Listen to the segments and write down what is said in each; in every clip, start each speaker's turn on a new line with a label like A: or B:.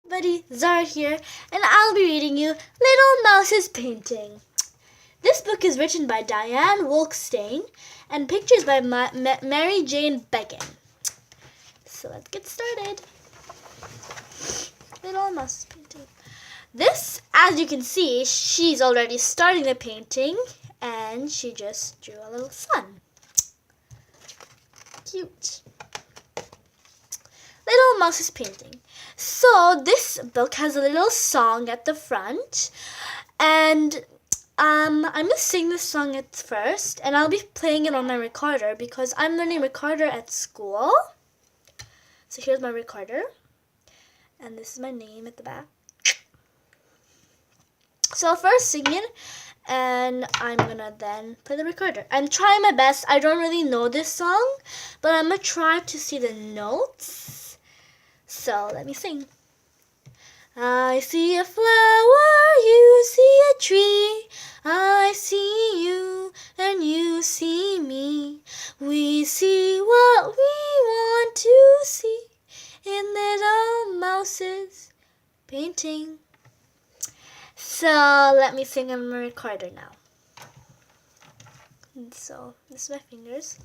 A: Buddy Zara here, and I'll be reading you Little Mouse's Painting. This book is written by Diane Wolkstein and pictures by Maryjane Begins. So let's get started. Little Mouse's Painting. This, as you can see, she's already starting the painting, and she just drew a little sun. Cute. Little Mouse's Painting. So this book has a little song at the front, and I'm going to sing this song at first, and I'll be playing it on my recorder because I'm learning recorder at school. So here's my recorder, and this is my name at the back. So I'll first sing it, and I'm going to then play the recorder. I'm trying my best. I don't really know this song, but I'm going to try to see the notes. So let me sing. I see a flower, you see a tree. I see you and you see me. We see what we want to see in Little Mouse's painting. So let me sing on my recorder now. So this is my fingers.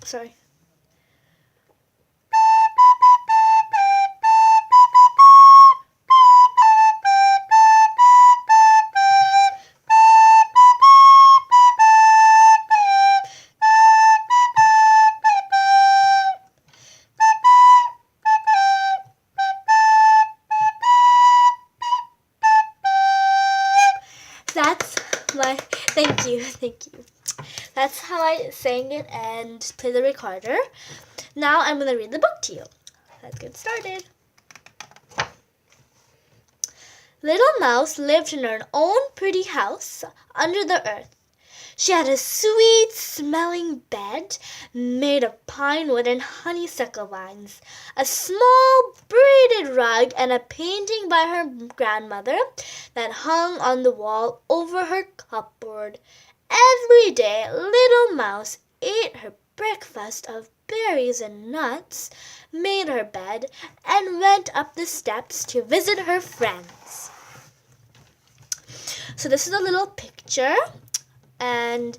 A: Sorry. Thank you. That's how I sang it and played the recorder. Now I'm going to read the book to you. Let's get started. Little Mouse lived in her own pretty house under the earth. She had a sweet-smelling bed made of pine wood and honeysuckle vines, a small braided rug, and a painting by her grandmother that hung on the wall over her cupboard. Every day, Little Mouse ate her breakfast of berries and nuts, made her bed, and went up the steps to visit her friends. So this is a little picture. And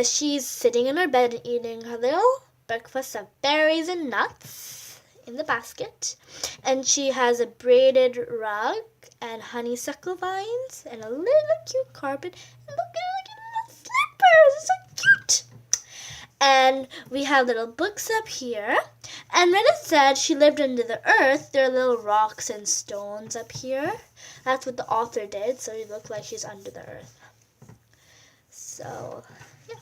A: she's sitting in her bed and eating her little breakfast of berries and nuts in the basket. And she has a braided rug and honeysuckle vines and a little cute carpet. And look at little slippers. It's so cute. And we have little books up here. And when it said she lived under the earth, there are little rocks and stones up here. That's what the author did, so it looked like she's under the earth. So, yeah.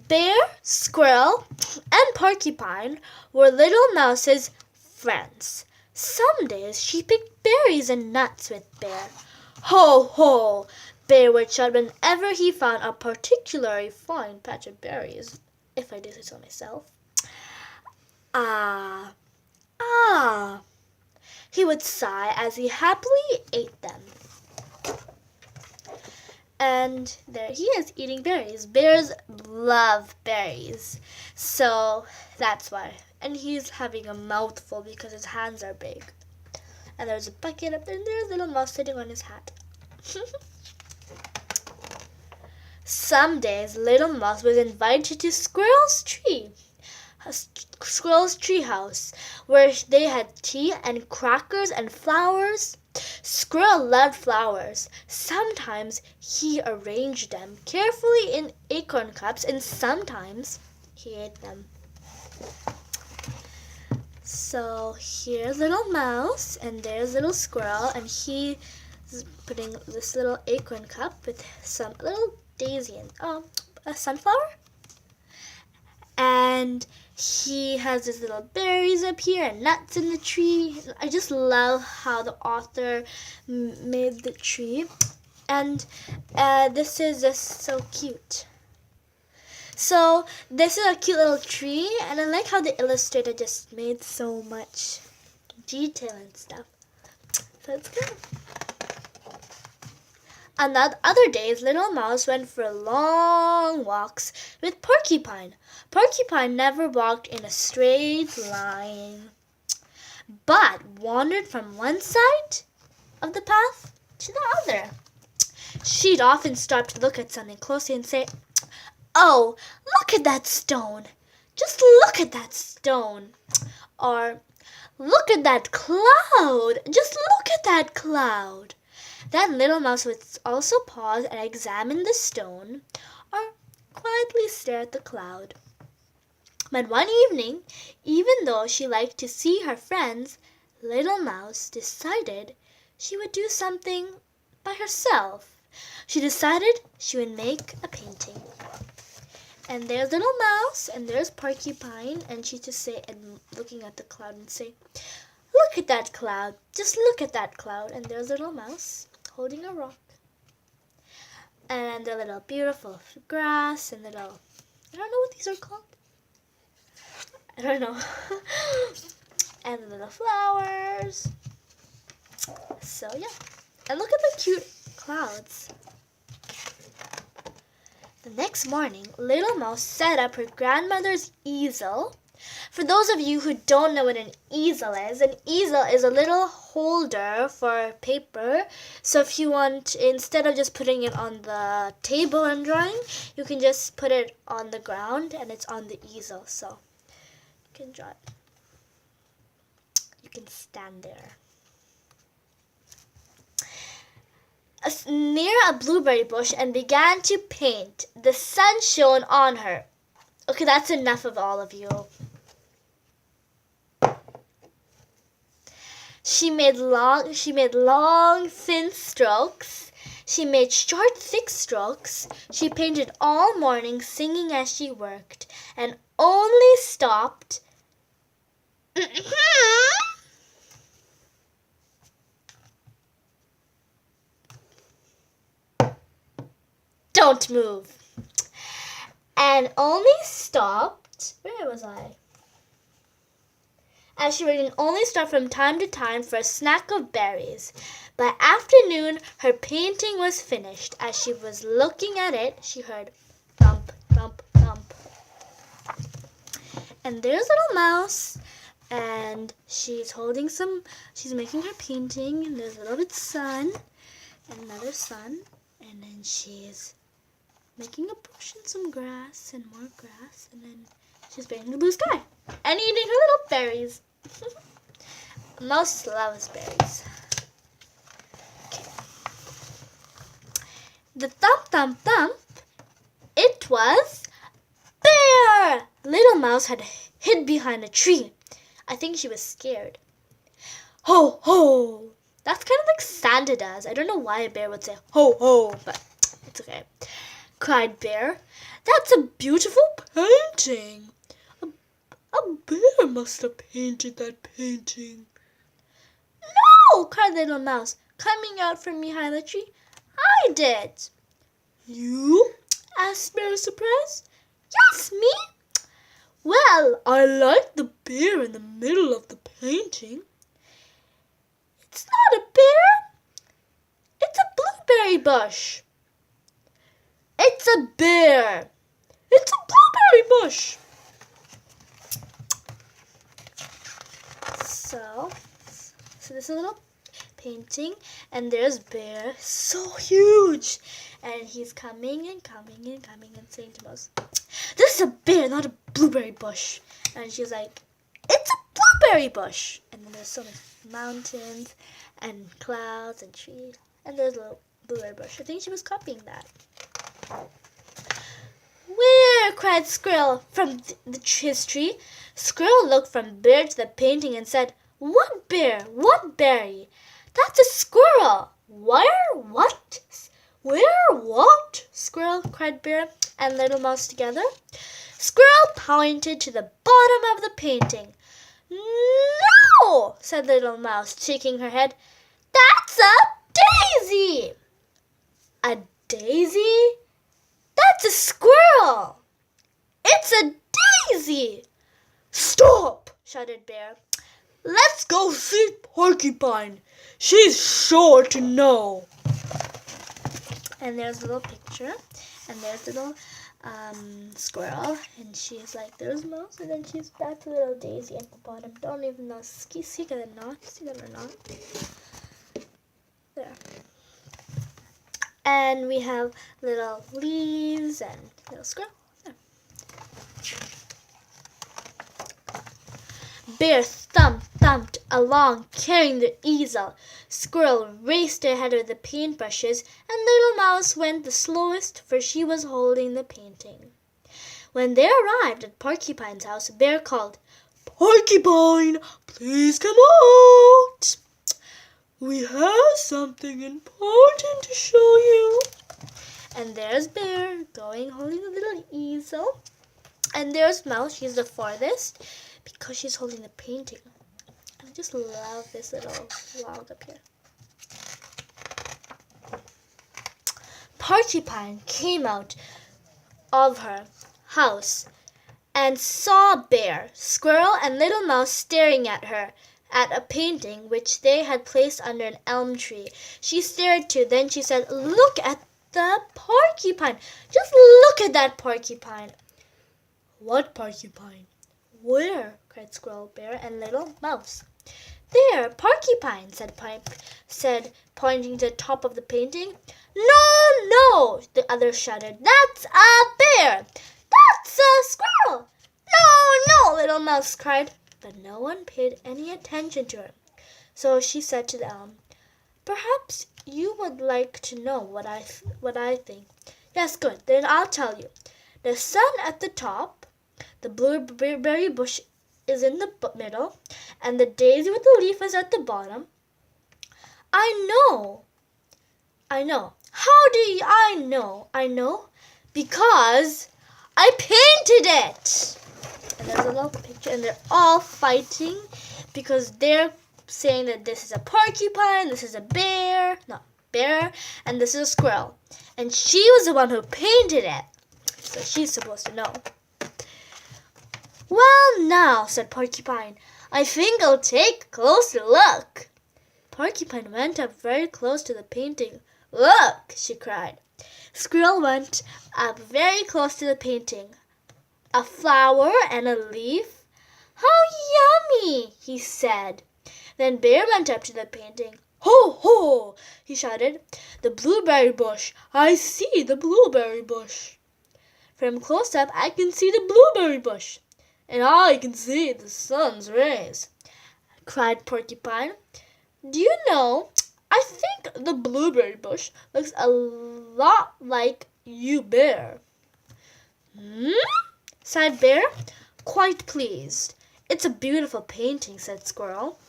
A: Bear, squirrel, and porcupine were Little Mouse's friends. Some days she picked berries and nuts with Bear. Ho, ho! Bear would shout whenever he found a particularly fine patch of berries, if I do say so myself. Ah, ah! He would sigh as he happily ate them. And there he is, eating berries. Bears love berries, so that's why. And he's having a mouthful because his hands are big. And there's a bucket up there, and there's Little Mouse sitting on his hat. Some days, Little Mouse was invited to Squirrel's tree house, where they had tea and crackers and flowers. Squirrel loved flowers. Sometimes he arranged them carefully in acorn cups, and sometimes he ate them. So here's Little Mouse, and there's Little Squirrel, and he's putting this little acorn cup with some little daisy and a sunflower. And he has his little berries up here and nuts in the tree. I just love how the author made the tree. And this is just so cute. So this is a cute little tree, and I like how the illustrator just made so much detail and stuff. So it's good. On the other days, Little Mouse went for long walks with Porcupine. Porcupine never walked in a straight line, but wandered from one side of the path to the other. She'd often stop to look at something closely and say, "Oh, look at that stone. Just look at that stone." Or, "Look at that cloud. Just look at that cloud." Then Little Mouse would also pause and examine the stone or quietly stare at the cloud. But one evening, even though she liked to see her friends, Little Mouse decided she would do something by herself. She decided she would make a painting. And there's Little Mouse, and there's Porcupine, and she just say, and looking at the cloud and say, "Look at that cloud, just look at that cloud." And there's Little Mouse holding a rock. And the little beautiful grass and little, I don't know what these are called. I don't know. And the little flowers. So yeah. And look at the cute clouds. The next morning, Little Mouse set up her grandmother's easel. For those of you who don't know what an easel is a little holder for paper. So if you want, instead of just putting it on the table and drawing, you can just put it on the ground and it's on the easel. So you can draw it. You can stand there. Near a blueberry bush and began to paint. The sun shone on her. Okay, that's enough of all of you. She made long, thin strokes. She made short, thick strokes. She painted all morning, singing as she worked, and only stopped Don't move. And only stopped, where was I? As she would only stop from time to time for a snack of berries. By afternoon, her painting was finished. As she was looking at it, she heard thump, thump, thump. And there's Little Mouse, and she's making her painting, and there's a little bit sun, and another sun, and then she's making a bush and some grass, and more grass, and then she's painting the blue sky, and eating her little berries. Mouse loves berries. Okay. The thump, thump, thump, it was Bear! Little Mouse had hid behind a tree. I think she was scared. Ho, ho! That's kind of like Santa does. I don't know why a bear would say ho, ho, but it's okay. Cried Bear. That's a beautiful painting. A bear must have painted that painting. No, cried Little Mouse, coming out from behind the tree. I did. You? Asked Bear, surprised. Yes, me. Well, I like the bear in the middle of the painting. It's not a bear. It's a blueberry bush. It's a bear. It's a blueberry bush. So this is a little painting, and there's Bear, so huge, and he's coming and coming and coming and saying to Mouse, "This is a bear, not a blueberry bush." And she's like, "It's a blueberry bush." And then there's so many mountains and clouds and trees, and there's a little blueberry bush. I think she was copying that. "Where?" cried Squirrel from his tree. Squirrel looked from Bear to the painting and said, "What bear? What berry? That's a squirrel." "Where? What? Where? What?" Squirrel cried Bear and Little Mouse together. Squirrel pointed to the bottom of the painting. "No," said Little Mouse, shaking her head. "That's a daisy." "A daisy? That's a squirrel." "It's a daisy." "Stop!" shouted Bear. "Let's go see Porcupine. She's sure to know." And there's a little picture, and there's a little squirrel, and she's like, there's a mouse, and then that's a little daisy at the bottom. Don't even know. See that or not? See that or not? There. And we have little leaves and little squirrel. There. Bear thumped along carrying the easel. Squirrel raced ahead of the paintbrushes, and Little Mouse went the slowest, for she was holding the painting. When they arrived at Porcupine's house, Bear called, "Porcupine, please come out. We have something important to show you." And there's Bear going holding the little easel. And there's Mouse, she's the farthest, because she's holding the painting. I just love this little log up here. Porcupine came out of her house and saw Bear, Squirrel, and Little Mouse staring at her, at a painting which they had placed under an elm tree. She stared too. Then she said, "Look at the porcupine. Just look at that porcupine." "What porcupine? Where?" cried Squirrel, Bear, and Little Mouse. "There, porcupine," said pointing to the top of the painting. No, the others shouted. "That's a bear! That's a squirrel!" No, Little Mouse cried. But no one paid any attention to her. So she said to the elm, "Perhaps you would like to know what I think." "Yes, good. Then I'll tell you. The sun at the top, the blueberry bush is in the middle, and the daisy with the leaf is at the bottom." I know. How do I know? I know because I painted it. And there's a little picture, and they're all fighting because they're saying that this is a porcupine, this is a bear, and this is a squirrel. And she was the one who painted it, so she's supposed to know. "Well, now," said Porcupine, "I think I'll take a closer look." Porcupine went up very close to the painting. "Look!" she cried. Squirrel went up very close to the painting. "A flower and a leaf? How yummy!" he said. Then Bear went up to the painting. "Ho, ho!" he shouted. "The blueberry bush! I see the blueberry bush. From close up I can see the blueberry bush. And I can see the sun's rays," cried Porcupine. "Do you know, I think the blueberry bush looks a lot like you, Bear." Sighed Bear, quite pleased. "It's a beautiful painting," said Squirrel.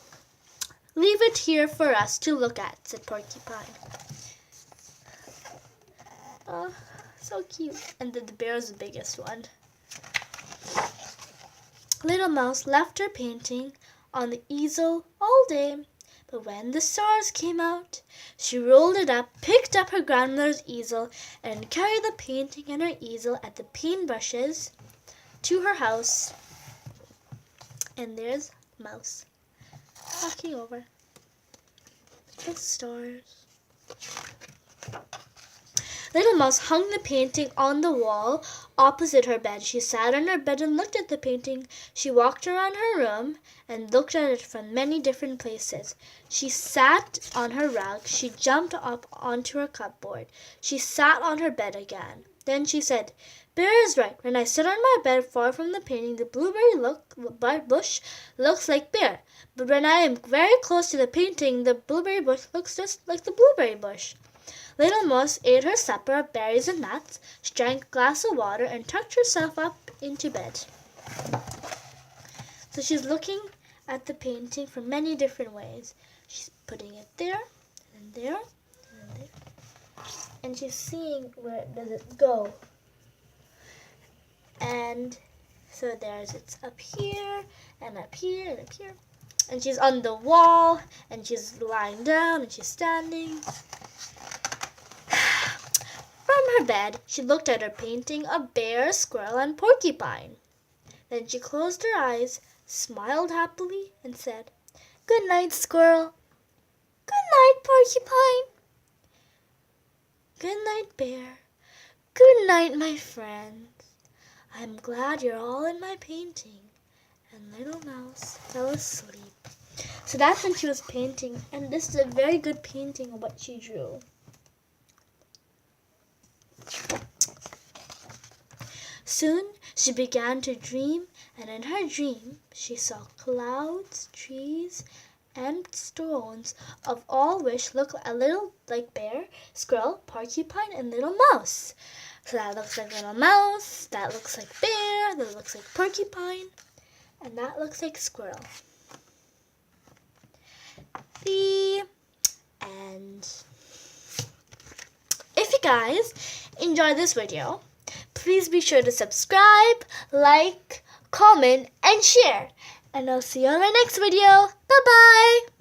A: "Leave it here for us to look at," said Porcupine. Oh, so cute. And then the bear is the biggest one. Little Mouse left her painting on the easel all day, but when the stars came out, she rolled it up, picked up her grandmother's easel, and carried the painting and her easel at the paintbrushes to her house. And there's Mouse walking over the stars. Little Mouse hung the painting on the wall opposite her bed. She sat on her bed and looked at the painting. She walked around her room and looked at it from many different places. She sat on her rug. She jumped up onto her cupboard. She sat on her bed again. Then she said, "Bear is right. When I sit on my bed far from the painting, the blueberry bush looks like Bear. But when I am very close to the painting, the blueberry bush looks just like the blueberry bush." Little Mouse ate her supper of berries and nuts. She drank a glass of water and tucked herself up into bed. So she's looking at the painting from many different ways. She's putting it there, and there, and there. And she's seeing where does it go. And so it's up here, and up here, and up here. And she's on the wall, and she's lying down, and she's standing. From her bed, she looked at her painting of bear, squirrel, and porcupine. Then she closed her eyes, smiled happily, and said, "Good night, squirrel. Good night, porcupine." Good night, Bear. Good night, my friends. I'm glad you're all in my painting. And Little Mouse fell asleep. So that's when she was painting, and this is a very good painting of what she drew. Soon she began to dream, and in her dream she saw clouds, trees, and stones, of all which looked a little like Bear, Squirrel, Porcupine, and Little Mouse. So that looks like Little Mouse, that looks like Bear, that looks like Porcupine, and that looks like Squirrel. The end. If you guys enjoyed this video, please be sure to subscribe, like, comment, and share. And I'll see you on my next video. Bye-bye!